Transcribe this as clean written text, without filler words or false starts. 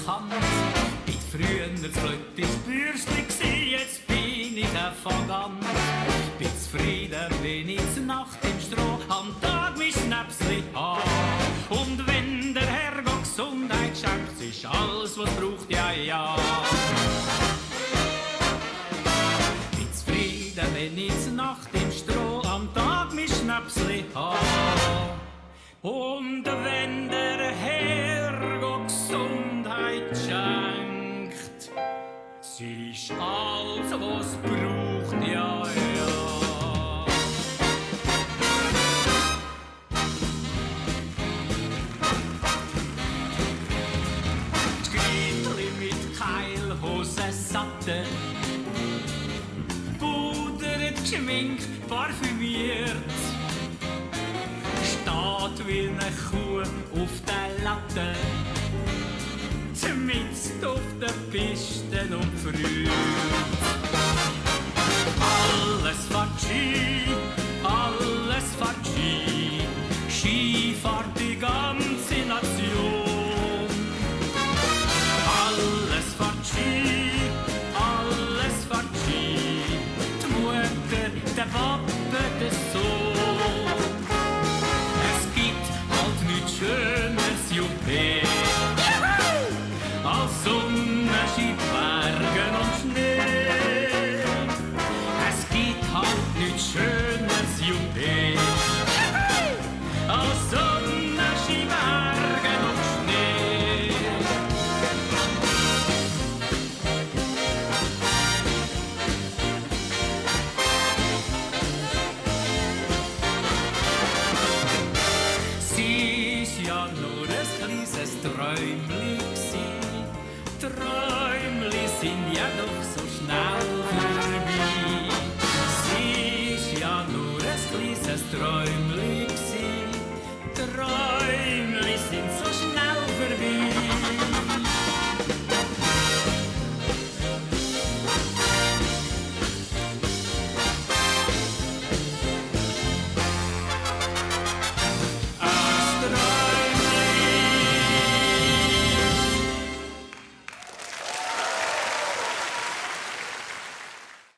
bekannt. Bin früher flöttisch Bürstli, jetzt bin ich ein Vagant. Bin zufrieden, wenn ich Nacht im Stroh am Tag mein Schnäpsli hab. Und wenn der Herrgott Gesundheit schenkt, ist alles, was braucht, ja, ja. Bin zufrieden, wenn ich Nacht im Stroh am Tag mein Schnäpsli hab. Und wenn der Herrgott Gesundheit schenkt, sie ist alles, was braucht, ja, ja. Die Gritli mit Keilhosen satte, pudert, geschminkt, parfümiert, steht wie eine Kuh auf der Latte, mitten auf den Pisten und früh. Alles fährt Ski, alles fährt Ski, Ski fährt die ganze Nation. Alles fährt Ski, alles fährt Ski, die Mutter, der Papa, der Sohn. Es gibt halt nichts Schönes, Juppé, als Sonne, Ski, Bergen und Schnee. Es gibt halt nichts Schönes, Juppé, als Sonne, Ski, Bergen und Schnee. Sie ist ja nur ein kleines Träumli gsi. Träumli sind ja doch so schnell